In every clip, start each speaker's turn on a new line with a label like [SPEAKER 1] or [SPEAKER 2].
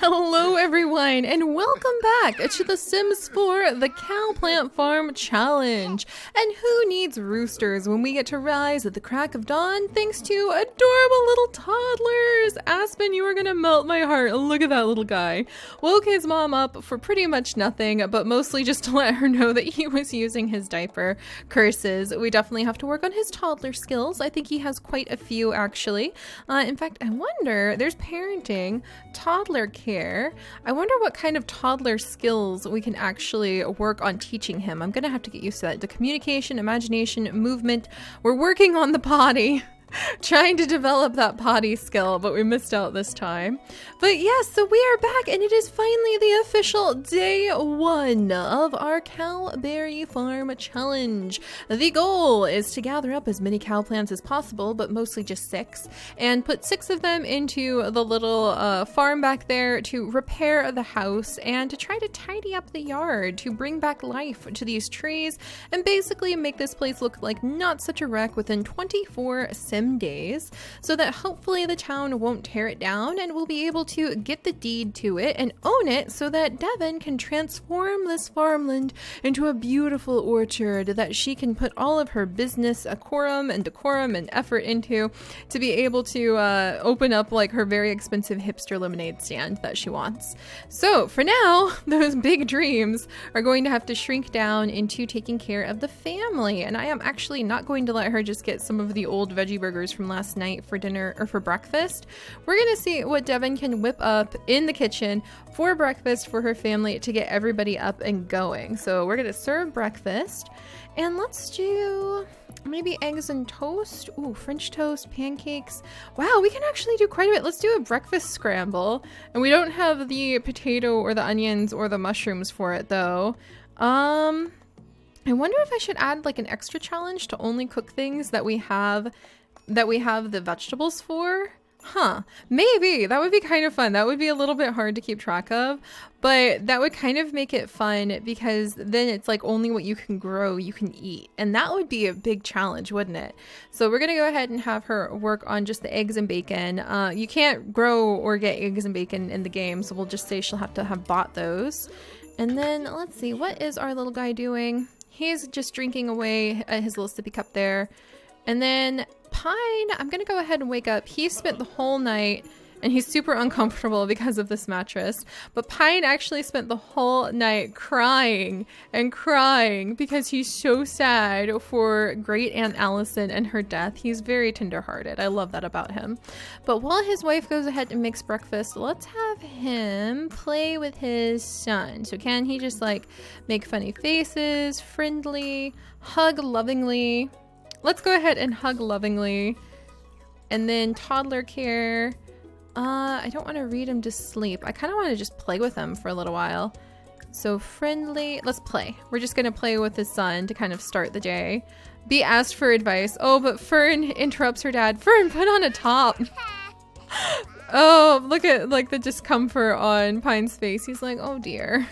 [SPEAKER 1] Hello everyone and welcome back to The Sims 4 the Cowplant Farm Challenge. And who needs roosters when we get to rise at the crack of dawn thanks to adorable little toddlers? Aspen, you are gonna melt my heart. Look at that little guy. Woke his mom up for pretty much nothing, but mostly just to let her know that he was using his diaper. Curses. We definitely have to work on his toddler skills. I think he has quite a few actually. In fact, I wonder, there's parenting, toddler care. I wonder what kind of toddler skills we can actually work on teaching him. I'm gonna have to get used to that. The communication, imagination, movement. We're working on the potty. Trying to develop that potty skill, but we missed out this time. But yes, so we are back and it is finally the official day 1 of our Cowberry Farm Challenge. The goal is to gather up as many cow plants as possible, but mostly just 6, and put 6 of them into the little farm back there to repair the house and to try to tidy up the yard, to bring back life to these trees and basically make this place look like not such a wreck within 24 days, so that hopefully the town won't tear it down and we'll be able to get the deed to it and own it so that Devin can transform this farmland into a beautiful orchard that she can put all of her business decorum and effort into to be able to open up like her very expensive hipster lemonade stand that she wants. So for now, those big dreams are going to have to shrink down into taking care of the family, and I am actually not going to let her just get some of the old veggie burgers from last night for dinner or for breakfast. We're gonna see what Devin can whip up in the kitchen for breakfast for her family to get everybody up and going. So we're gonna serve breakfast and let's do maybe eggs and toast. Ooh, French toast, pancakes. Wow, we can actually do quite a bit. Let's do a breakfast scramble, and we don't have the potato or the onions or the mushrooms for it though. I wonder if I should add like an extra challenge to only cook things that we have the vegetables for. Maybe that would be kind of fun. That would be a little bit hard to keep track of, but that would kind of make it fun because then it's like only what you can grow you can eat, and that would be a big challenge, wouldn't it? So we're gonna go ahead and have her work on just the eggs and bacon. You can't grow or get eggs and bacon in the game, so we'll just say she'll have to have bought those. And then let's see, what is our little guy doing? He's just drinking away at his little sippy cup there. And then Pine, I'm gonna go ahead and wake up. He spent the whole night, and he's super uncomfortable because of this mattress, but Pine actually spent the whole night crying and crying because he's so sad for Great Aunt Allison and her death. He's very tenderhearted. I love that about him. But while his wife goes ahead and makes breakfast, let's have him play with his son. So can he just like make funny faces, friendly, hug lovingly? Let's go ahead and hug lovingly. And then toddler care. I don't want to read him to sleep. I kind of want to just play with him for a little while. So friendly, let's play. We're just going to play with his son to kind of start the day. Be asked for advice. Oh, but Fern interrupts her dad. Fern, put on a top. Oh, look at like the discomfort on Pine's face. He's like, oh dear.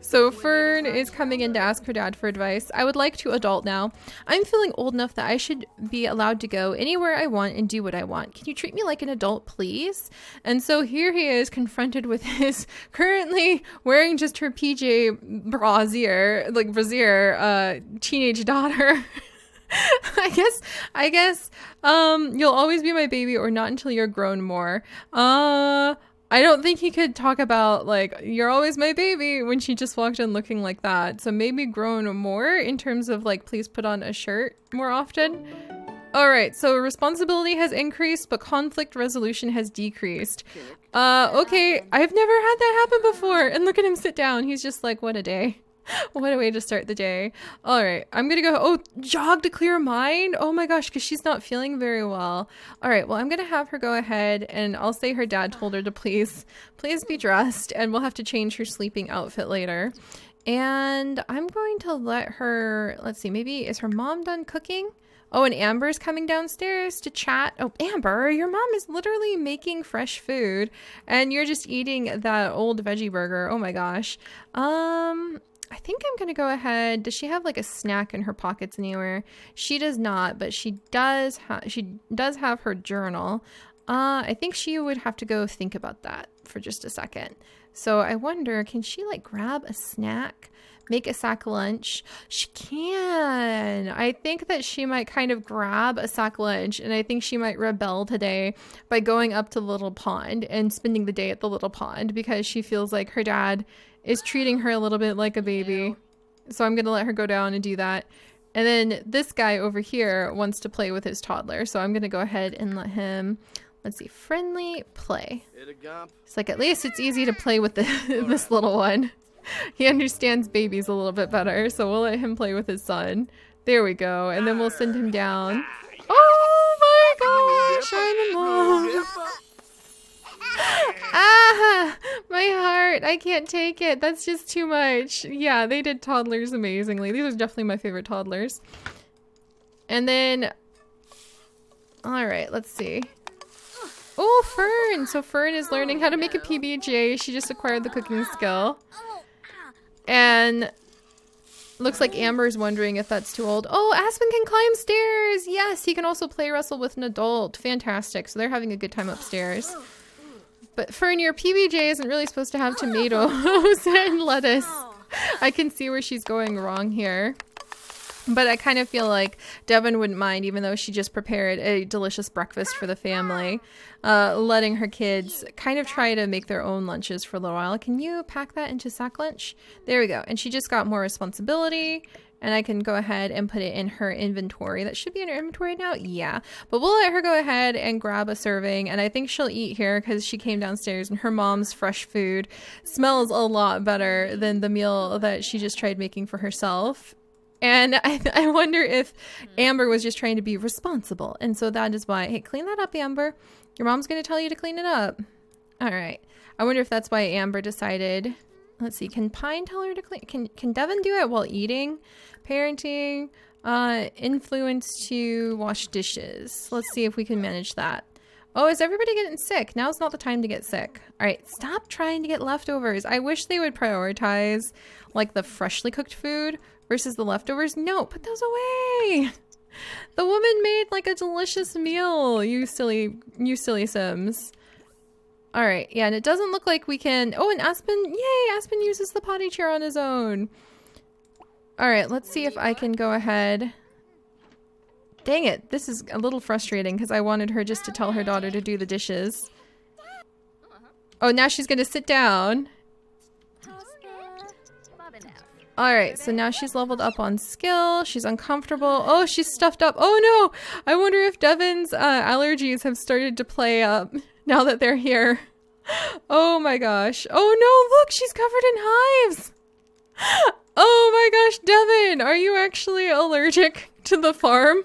[SPEAKER 1] So Fern is coming in to ask her dad for advice. I would like to adult now. I'm feeling old enough that I should be allowed to go anywhere I want and do what I want. Can you treat me like an adult, please? And so here he is confronted with his currently wearing just her PJ brassiere, teenage daughter. I guess, you'll always be my baby or not until you're grown more. I don't think he could talk about like, you're always my baby when she just walked in looking like that. So maybe grown more in terms of like, please put on a shirt more often. All right, so responsibility has increased, but conflict resolution has decreased. Okay, I've never had that happen before. And look at him sit down. He's just like, what a day. What a way to start the day. All right, I'm gonna go, oh, jog to clear mind. Oh my gosh, because she's not feeling very well. All right, well, I'm gonna have her go ahead and I'll say her dad told her to please be dressed, and we'll have to change her sleeping outfit later. And I'm going to let her, let's see, maybe is her mom done cooking? Oh, and Amber's coming downstairs to chat. Oh, Amber, your mom is literally making fresh food and you're just eating that old veggie burger. Oh my gosh. I think I'm going to go ahead. Does she have like a snack in her pockets anywhere? She does not, but she does have her journal. I think she would have to go think about that. for just a second. So I wonder, can she like grab a snack, make a sack lunch? She can. I think that she might kind of grab a sack lunch, and I think she might rebel today by going up to the little pond and spending the day at the little pond because she feels like her dad is treating her a little bit like a baby. So I'm going to let her go down and do that. And then this guy over here wants to play with his toddler. So I'm going to go ahead and let him, let's see, friendly play. It's like, at least it's easy to play with this little one. He understands babies a little bit better. So we'll let him play with his son. There we go. And then we'll send him down. Oh my gosh, I'm in love. Ah, my heart. I can't take it. That's just too much. Yeah, they did toddlers amazingly. These are definitely my favorite toddlers. And then, all right, let's see. Oh, Fern. So Fern is learning how to make a PBJ. She just acquired the cooking skill. And looks like Amber's wondering if that's too old. Oh, Aspen can climb stairs. Yes, he can also play wrestle with an adult. Fantastic. So they're having a good time upstairs. But Fern, your PBJ isn't really supposed to have tomatoes and lettuce. I can see where she's going wrong here. But I kind of feel like Devin wouldn't mind, even though she just prepared a delicious breakfast for the family, letting her kids kind of try to make their own lunches for a little while. Can you pack that into sack lunch? There we go. And she just got more responsibility. And I can go ahead and put it in her inventory. That should be in her inventory now. Yeah. But we'll let her go ahead and grab a serving. And I think she'll eat here because she came downstairs and her mom's fresh food smells a lot better than the meal that she just tried making for herself. And I wonder if Amber was just trying to be responsible. And so that is why. Hey, clean that up, Amber. Your mom's going to tell you to clean it up. All right. I wonder if that's why Amber decided. Let's see. Can Pine tell her to clean? Can Devin do it while eating? Parenting. Influence to wash dishes. Let's see if we can manage that. Oh, is everybody getting sick? Now's not the time to get sick. All right. Stop trying to get leftovers. I wish they would prioritize like the freshly cooked food versus the leftovers. No, put those away. The woman made like a delicious meal. You silly Sims. All right. Yeah, and it doesn't look like we can. Oh, and Aspen. Yay, Aspen uses the potty chair on his own. All right, let's see if I can go ahead. Dang it. This is a little frustrating because I wanted her just to tell her daughter to do the dishes. Oh, now she's going to sit down. All right, so now she's leveled up on skill. She's uncomfortable. Oh, she's stuffed up. Oh no, I wonder if Devin's allergies have started to play up now that they're here. Oh my gosh. Oh no, look, she's covered in hives. Oh my gosh, Devin, are you actually allergic to the farm?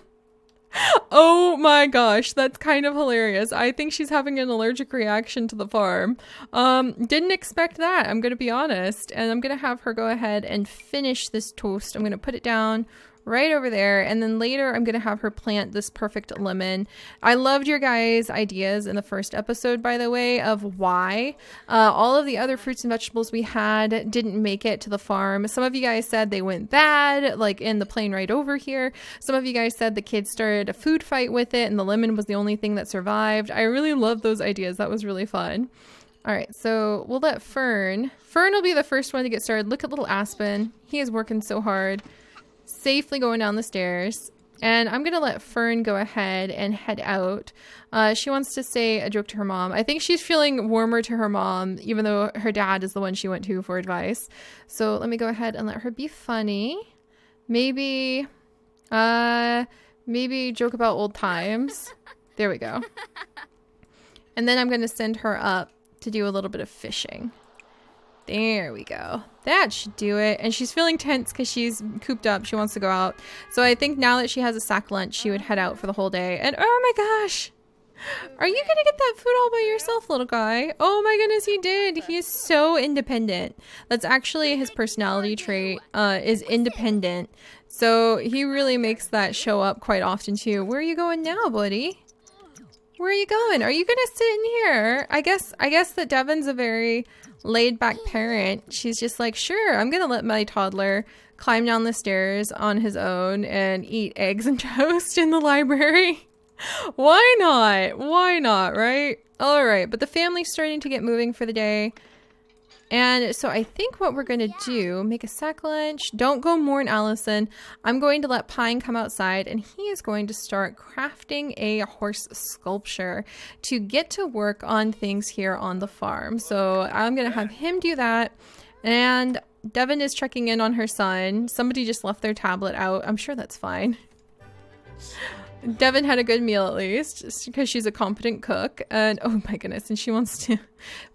[SPEAKER 1] Oh my gosh, that's kind of hilarious. I think she's having an allergic reaction to the farm. Didn't expect that, I'm gonna be honest. And I'm gonna have her go ahead and finish this toast. I'm gonna put it down right over there, and then later I'm gonna have her plant this perfect lemon. I loved your guys' ideas in the first episode, by the way, of why all of the other fruits and vegetables we had didn't make it to the farm. Some of you guys said they went bad, like in the plane right over here. Some of you guys said the kids started a food fight with it and the lemon was the only thing that survived. I really love those ideas. That was really fun. All right, so we'll let Fern will be the first one to get started. Look at little Aspen. He is working so hard, safely going down the stairs. And I'm gonna let Fern go ahead and head out. She wants to say a joke to her mom. I think she's feeling warmer to her mom, even though her dad is the one she went to for advice. So let me go ahead and let her be funny. Maybe joke about old times. There we go. And then I'm gonna send her up to do a little bit of fishing. There we go. That should do it. And she's feeling tense because she's cooped up. She wants to go out. So I think now that she has a sack lunch, she would head out for the whole day. And oh my gosh, are you going to get that food all by yourself, little guy? Oh my goodness, he did. He is so independent. That's actually his personality trait, is independent. So he really makes that show up quite often too. Where are you going now, buddy? Where are you going? Are you going to sit in here? I guess that Devin's a very laid back parent. She's just like, sure, I'm gonna let my toddler climb down the stairs on his own and eat eggs and toast in the library. Why not? Why not, right? All right, but the family's starting to get moving for the day. And so I think what we're going to do, make a sack lunch. Don't go mourn Allison. I'm going to let Pine come outside and he is going to start crafting a horse sculpture to get to work on things here on the farm. So I'm going to have him do that. And Devin is checking in on her son. Somebody just left their tablet out. I'm sure that's fine. Devin had a good meal at least, because she's a competent cook, and oh my goodness, and she wants to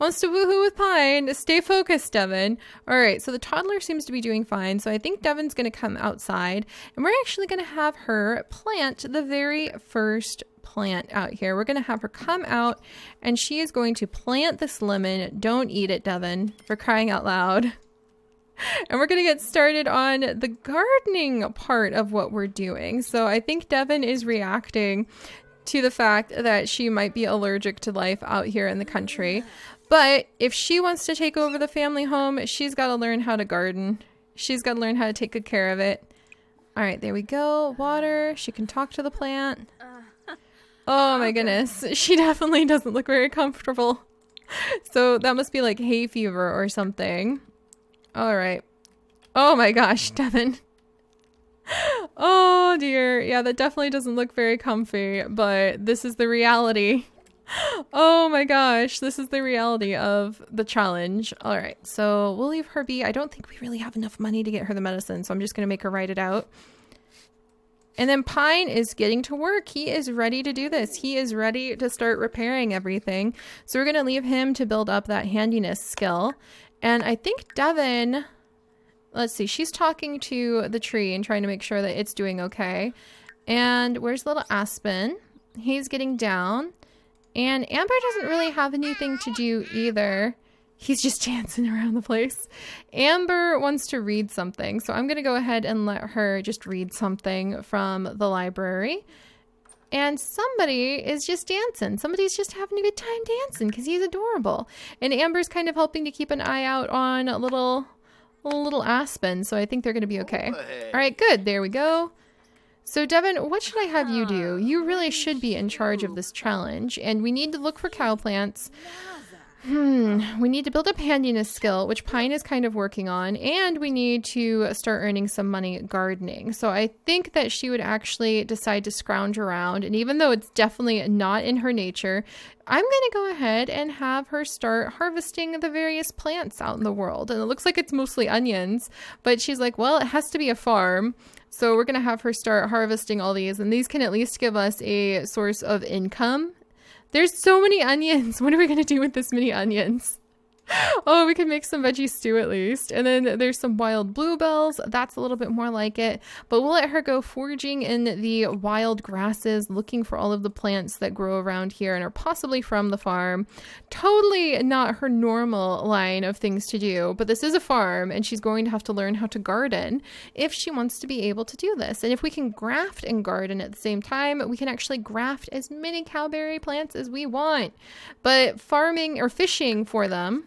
[SPEAKER 1] woohoo with Pine. Stay focused, Devin. All right, so the toddler seems to be doing fine, so I think Devin's going to come outside, and we're actually going to have her plant the very first plant out here. We're going to have her come out, and she is going to plant this lemon. Don't eat it, Devin, for crying out loud. And we're going to get started on the gardening part of what we're doing. So I think Devin is reacting to the fact that she might be allergic to life out here in the country. But if she wants to take over the family home, she's got to learn how to garden. She's got to learn how to take good care of it. All right, there we go. Water. She can talk to the plant. Oh my goodness. She definitely doesn't look very comfortable. So that must be like hay fever or something. All right. Oh my gosh, Devin. Oh dear. Yeah, that definitely doesn't look very comfy, but this is the reality. Oh my gosh, this is the reality of the challenge. All right, so we'll leave her be. I don't think we really have enough money to get her the medicine, so I'm just going to make her write it out. And then Pine is getting to work. He is ready to do this. He is ready to start repairing everything. So we're going to leave him to build up that handiness skill. And I think Devin, let's see, she's talking to the tree and trying to make sure that it's doing okay. And where's little Aspen? He's getting down. And Amber doesn't really have anything to do either. He's just dancing around the place. Amber wants to read something. So I'm going to go ahead and let her just read something from the library. And somebody is just dancing. Somebody's just having a good time dancing because he's adorable. And Amber's kind of helping to keep an eye out on a little Aspen. So I think they're going to be okay. All right, good. There we go. So Devin, what should I have you do? You really should be in charge of this challenge. And we need to look for cowplants. We need to build up handiness skill, which Pine is kind of working on, and we need to start earning some money gardening. So I think that she would actually decide to scrounge around, and even though it's definitely not in her nature, I'm going to go ahead and have her start harvesting the various plants out in the world. And it looks like it's mostly onions, but she's like, well, it has to be a farm. So we're going to have her start harvesting all these, and these can at least give us a source of income. There's so many onions. What are we going to do with this many onions? Oh, we could make some veggie stew at least. And then there's some wild bluebells. That's a little bit more like it. But we'll let her go foraging in the wild grasses, looking for all of the plants that grow around here and are possibly from the farm. Totally not her normal line of things to do. But this is a farm, and she's going to have to learn how to garden if she wants to be able to do this. And if we can graft and garden at the same time, we can actually graft as many cowberry plants as we want. But farming or fishing for them,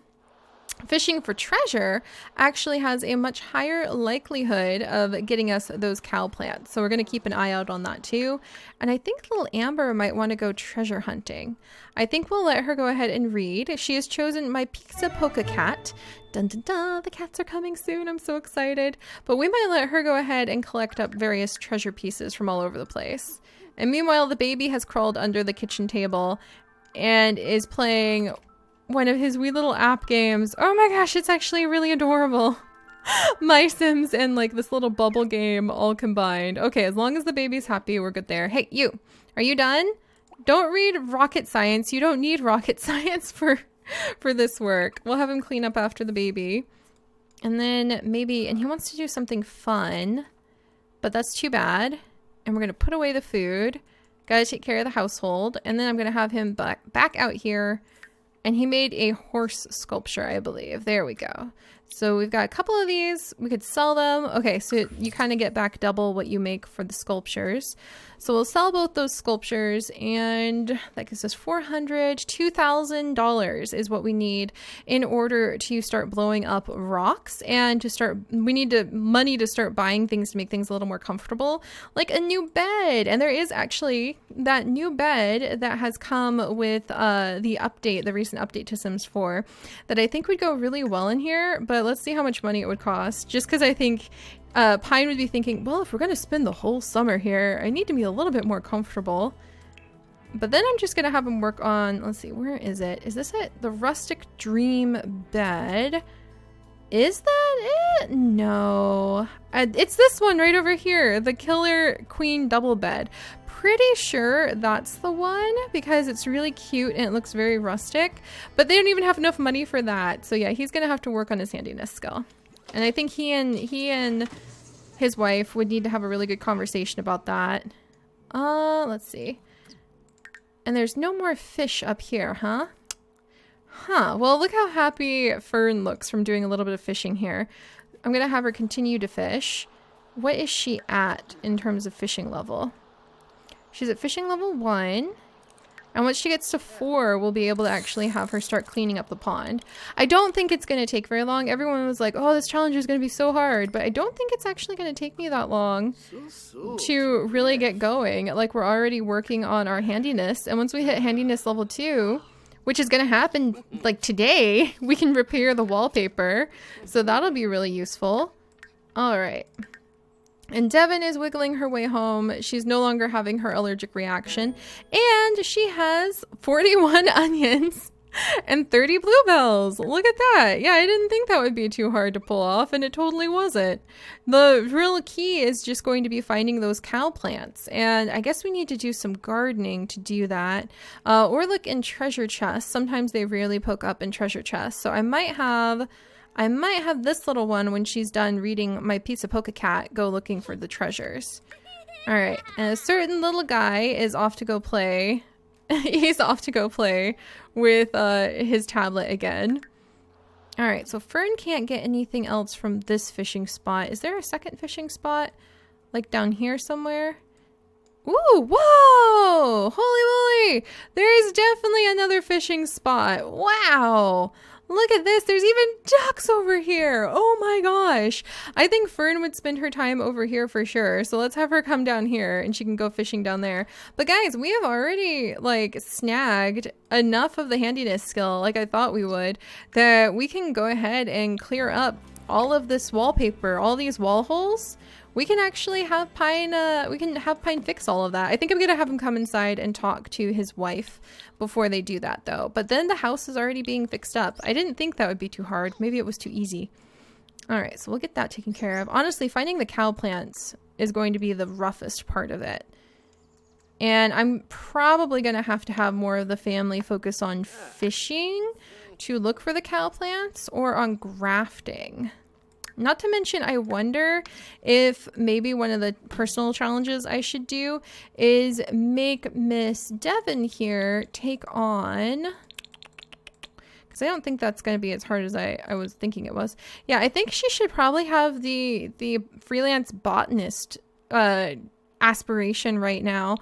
[SPEAKER 1] fishing for treasure actually has a much higher likelihood of getting us those cow plants. So we're going to keep an eye out on that too. And I think little Amber might want to go treasure hunting. I think we'll let her go ahead and read. She has chosen my Pizza Polka cat. Dun dun dun, the cats are coming soon. I'm so excited. But we might let her go ahead and collect up various treasure pieces from all over the place. And meanwhile, the baby has crawled under the kitchen table and is playing one of his wee little app games. Oh my gosh, it's actually really adorable. My Sims and like this little bubble game all combined. Okay, as long as the baby's happy, we're good there. Hey, you, are you done? Don't read rocket science. You don't need rocket science for this work. We'll have him clean up after the baby. And then maybe, and he wants to do something fun, but that's too bad. And we're gonna put away the food. Gotta take care of the household. And then I'm gonna have him back out here. And he made a horse sculpture, I believe. There we go. So we've got a couple of these. We could sell them. Okay, so you kind of get back double what you make for the sculptures. So we'll sell both those sculptures, and that gives us $2,000 is what we need in order to start blowing up rocks and to start, we need money to start buying things to make things a little more comfortable, like a new bed. And there is actually that new bed that has come with the recent update to Sims 4 that I think would go really well in here, but let's see how much money it would cost, just because I think Pine would be thinking, well, if we're going to spend the whole summer here, I need to be a little bit more comfortable. But then I'm just going to have him work on, let's see, where is it? Is this it? The rustic dream bed. Is that it? No. It's this one right over here. The killer queen double bed. Pretty sure that's the one because it's really cute and it looks very rustic. But they don't even have enough money for that. So yeah, he's going to have to work on his handiness skill. And I think he and his wife would need to have a really good conversation about that. Let's see. And there's no more fish up here, huh? Huh. Well, look how happy Fern looks from doing a little bit of fishing here. I'm going to have her continue to fish. What is she at in terms of fishing level? She's at fishing level 1. And once she gets to 4, we'll be able to actually have her start cleaning up the pond. I don't think it's going to take very long. Everyone was like, oh, this challenge is going to be so hard. But I don't think it's actually going to take me that long to really get going. Like, we're already working on our handiness. And once we hit handiness level 2, which is going to happen like today, we can repair the wallpaper. So that'll be really useful. All right. And Devin is wiggling her way home. She's no longer having her allergic reaction. And she has 41 onions and 30 bluebells. Look at that. Yeah, I didn't think that would be too hard to pull off, and it totally wasn't. The real key is just going to be finding those cow plants. And I guess we need to do some gardening to do that. Or look in treasure chests. Sometimes they rarely poke up in treasure chests. So I might have this little one, when she's done reading my Pizza Polka Cat, go looking for the treasures. All right, and a certain little guy is off to go play. He's off to go play with his tablet again. All right, so Fern can't get anything else from this fishing spot. Is there a second fishing spot, like down here somewhere? Ooh, whoa! Holy moly! There's definitely another fishing spot. Wow! Look at this. There's even ducks over here. Oh my gosh. I think Fern would spend her time over here for sure. So let's have her come down here and she can go fishing down there. But guys, we have already like snagged enough of the handiness skill, like I thought we would, that we can go ahead and clear up all of this wallpaper, all these wall holes. We can actually have Pine, fix all of that. I think I'm going to have him come inside and talk to his wife before they do that though. But then the house is already being fixed up. I didn't think that would be too hard. Maybe it was too easy. All right, so we'll get that taken care of. Honestly, finding the cow plants is going to be the roughest part of it. And I'm probably going to have more of the family focus on fishing to look for the cow plants or on grafting. Not to mention, I wonder if maybe one of the personal challenges I should do is make Miss Devin here take on, because I don't think that's going to be as hard as I was thinking it was. Yeah, I think she should probably have the freelance botanist aspiration right now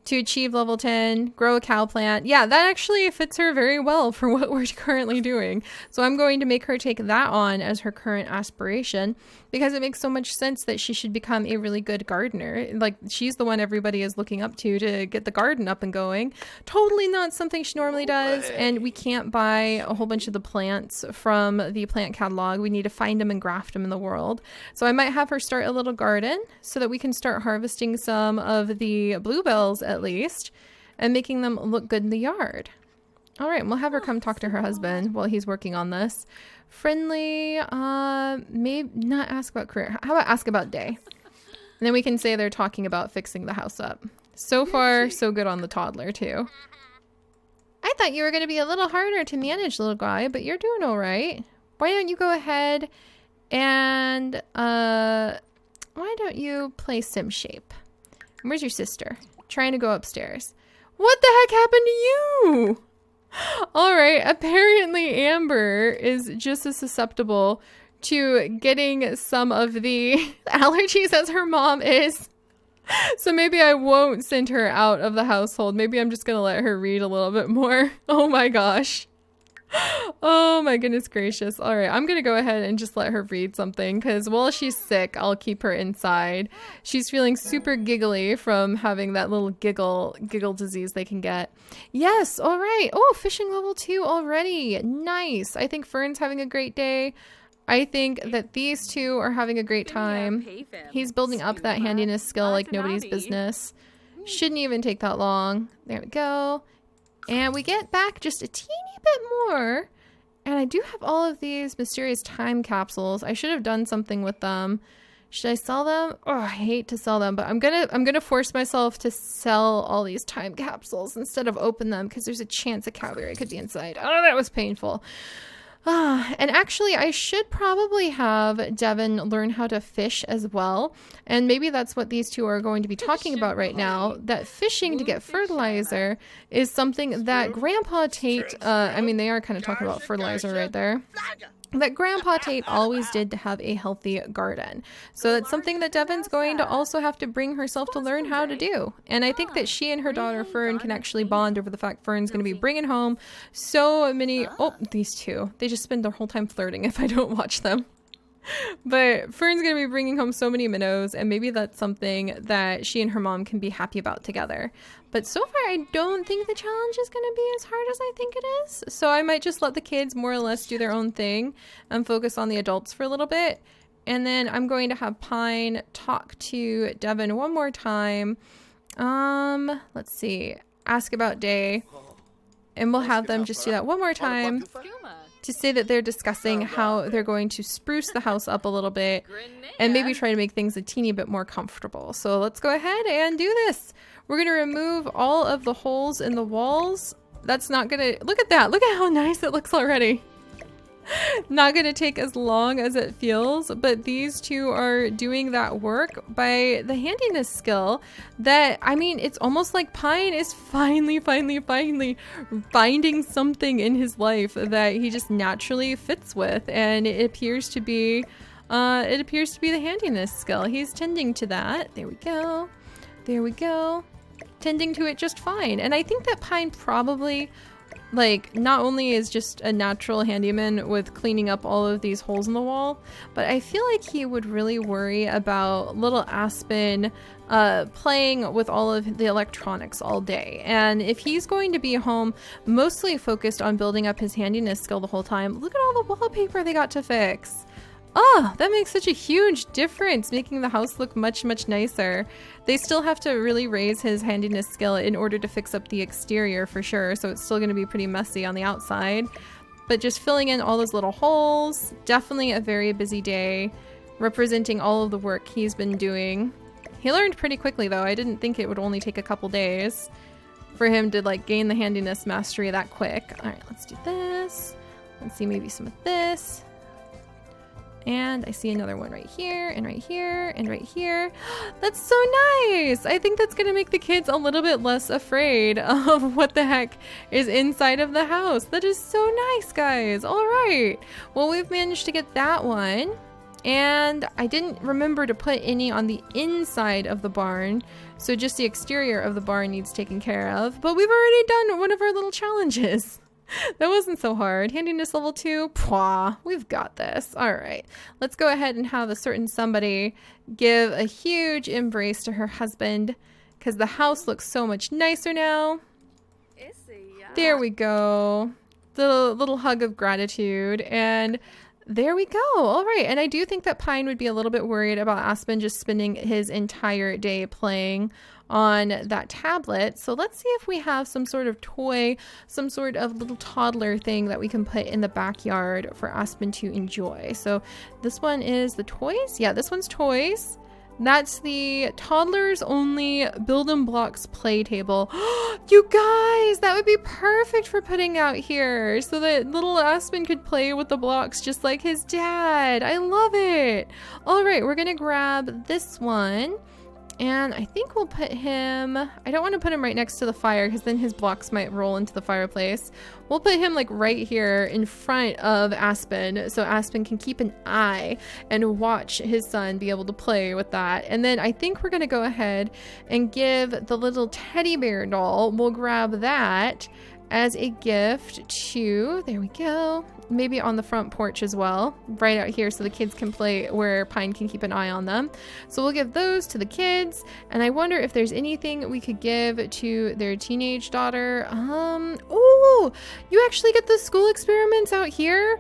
[SPEAKER 1] to achieve level 10, grow a cow plant. Yeah, that actually fits her very well for what we're currently doing. So I'm going to make her take that on as her current aspiration, because it makes so much sense that she should become a really good gardener. Like, she's the one everybody is looking up to get the garden up and going. Totally not something she normally does. And we can't buy a whole bunch of the plants from the plant catalog. We need to find them and graft them in the world. So I might have her start a little garden so that we can start harvesting some of the bluebells at least, and making them look good in the yard. All right, we'll have her come talk to her husband while he's working on this. Friendly, maybe not ask about career. How about ask about day? And then we can say they're talking about fixing the house up. So far, so good on the toddler too. I thought you were going to be a little harder to manage, little guy, but you're doing all right. Why don't you go ahead and, why don't you play Sim Shape? Where's your sister? Trying to go upstairs. What the heck happened to you? All right, apparently Amber is just as susceptible to getting some of the allergies as her mom is. So maybe I won't send her out of the household. Maybe I'm just going to let her read a little bit more. Oh my gosh. Oh my goodness gracious. All right, I'm going to go ahead and just let her read something because while she's sick, I'll keep her inside. She's feeling super giggly from having that little giggle disease they can get. Yes, all right. Oh, fishing level 2 already. Nice. I think Fern's having a great day. I think that these two are having a great time. He's building up that handiness skill like nobody's business. Shouldn't even take that long. There we go. And we get back just a teeny bit more. And I do have all of these mysterious time capsules. I should have done something with them. Should I sell them? Oh, I hate to sell them, but I'm gonna force myself to sell all these time capsules instead of open them because there's a chance a cowberry could be inside. Oh, that was painful. And actually, I should probably have Devin learn how to fish as well. And maybe that's what these two are going to be talking about right now. That fishing to get fertilizer is something that Grandpa Tate, I mean, they are kind of talking about fertilizer right there. That Grandpa Tate always did to have a healthy garden. So that's something that Devin's going to also have to bring herself to learn how to do. And I think that she and her daughter Fern can actually bond over the fact Fern's going to be bringing home so many... Oh, these two. They just spend their whole time flirting if I don't watch them. But Fern's going to be bringing home so many minnows, and maybe that's something that she and her mom can be happy about together. But so far, I don't think the challenge is going to be as hard as I think it is. So I might just let the kids more or less do their own thing and focus on the adults for a little bit. And then I'm going to have Pine talk to Devin one more time. Let's see. Ask about day. And we'll have them just do that one more time to say that they're discussing how they're going to spruce the house up a little bit and maybe try to make things a teeny bit more comfortable. So let's go ahead and do this. We're going to remove all of the holes in the walls. That's not going to... Look at that. Look at how nice it looks already. Not going to take as long as it feels, but these two are doing that work by the handiness skill that, I mean, it's almost like Pine is finally finding something in his life that he just naturally fits with, and it appears to be the handiness skill. He's tending to that. There we go. There we go. Tending to it just fine. And I think that Pine probably... like, not only is just a natural handyman with cleaning up all of these holes in the wall, but I feel like he would really worry about little Aspen playing with all of the electronics all day. And if he's going to be home mostly focused on building up his handiness skill the whole time, look at all the wallpaper they got to fix. Oh, that makes such a huge difference, making the house look much nicer. They still have to really raise his handiness skill in order to fix up the exterior for sure, so it's still going to be pretty messy on the outside. But just filling in all those little holes, definitely a very busy day, representing all of the work he's been doing. He learned pretty quickly though. I didn't think it would only take a couple days for him to like gain the handiness mastery that quick. All right, let's do this. Let's see maybe some of this. And I see another one right here, and right here, and right here. That's so nice! I think that's gonna make the kids a little bit less afraid of what the heck is inside of the house. That is so nice, guys. All right. Well, we've managed to get that one. And I didn't remember to put any on the inside of the barn. So just the exterior of the barn needs taken care of. But we've already done one of our little challenges. That wasn't so hard. Handiness level 2. Pwah, we've got this. All right. Let's go ahead and have a certain somebody give a huge embrace to her husband because the house looks so much nicer now. There we go. The little hug of gratitude. And there we go. All right. And I do think that Pine would be a little bit worried about Aspen just spending his entire day playing on that tablet. So let's see if we have some sort of toy, some sort of little toddler thing that we can put in the backyard for Aspen to enjoy. So this one is the toys. Yeah, this one's toys. That's the toddlers only building blocks play table. You guys, that would be perfect for putting out here so that little Aspen could play with the blocks just like his dad. I love it. All right, we're gonna grab this one. And I think we'll put him, I don't want to put him right next to the fire because then his blocks might roll into the fireplace. We'll put him like right here in front of Aspen so Aspen can keep an eye and watch his son be able to play with that. And then I think we're going to go ahead and give the little teddy bear doll, we'll grab that as a gift to, there we go, maybe on the front porch as well, right out here so the kids can play where Pine can keep an eye on them. So we'll give those to the kids, and I wonder if there's anything we could give to their teenage daughter. Oh, you actually get the school experiments out here?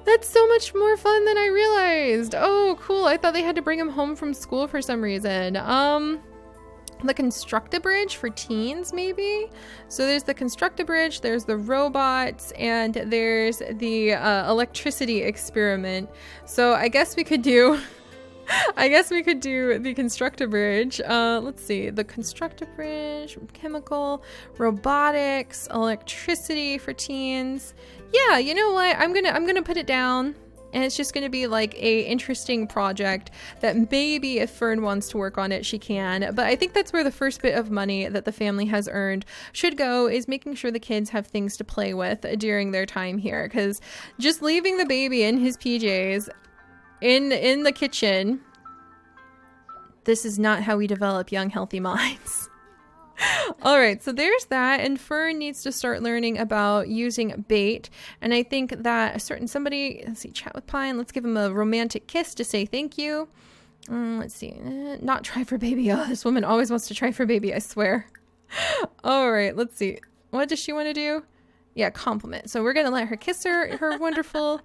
[SPEAKER 1] That's so much more fun than I realized. Oh, cool. I thought they had to bring them home from school for some reason. The Construct-A-Bridge for teens, maybe? So there's the Construct-A-Bridge, there's the robots, and there's the electricity experiment. So I guess we could do the Construct-A-Bridge. Let's see, the Construct-A-Bridge, chemical, robotics, electricity for teens. Yeah, you know what? I'm gonna put it down. And it's just going to be like a interesting project that maybe if Fern wants to work on it, she can. But I think that's where the first bit of money that the family has earned should go, is making sure the kids have things to play with during their time here. Because just leaving the baby in his PJs in the kitchen, this is not how we develop young, healthy minds. All right, so there's that, and Fern needs to start learning about using bait, and I think that let's see, chat with Pine, let's give him a romantic kiss to say thank you. Let's see, not try for baby. Oh, this woman always wants to try for baby, I swear. All right, let's see, what does she want to do? Yeah, compliment. So we're gonna let her kiss her wonderful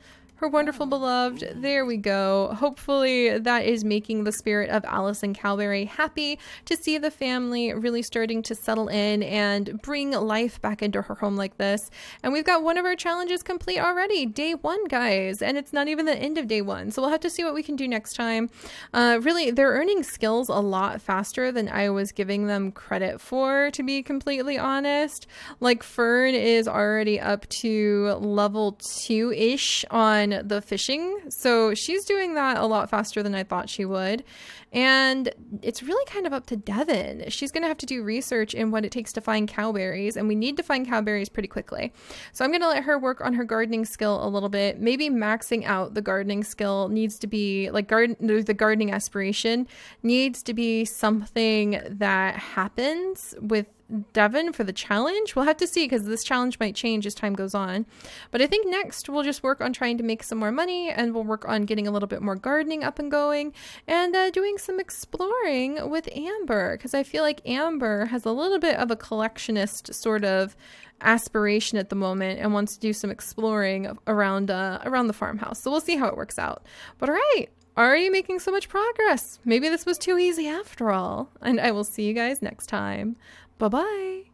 [SPEAKER 1] beloved. There we go. Hopefully that is making the spirit of Allison Cowberry happy to see the family really starting to settle in and bring life back into her home like this. And we've got one of our challenges complete already. Day 1, guys. And it's not even the end of day 1. So we'll have to see what we can do next time. Really, they're earning skills a lot faster than I was giving them credit for, to be completely honest. Like Fern is already up to level 2-ish on the fishing, so she's doing that a lot faster than I thought she would. And it's really kind of up to Devin. She's gonna have to do research in what it takes to find cowberries, and we need to find cowberries pretty quickly. So I'm gonna let her work on her gardening skill a little bit. Maybe maxing out the gardening skill needs to be like the gardening aspiration needs to be something that happens with Devin for the challenge. We'll have to see, because this challenge might change as time goes on. But I think next we'll just work on trying to make some more money, and we'll work on getting a little bit more gardening up and going, and doing some exploring with Amber, because I feel like Amber has a little bit of a collectionist sort of aspiration at the moment and wants to do some exploring around the farmhouse. So we'll see how it works out. But all right, already making so much progress. Maybe this was too easy after all. And I will see you guys next time. Bye-bye.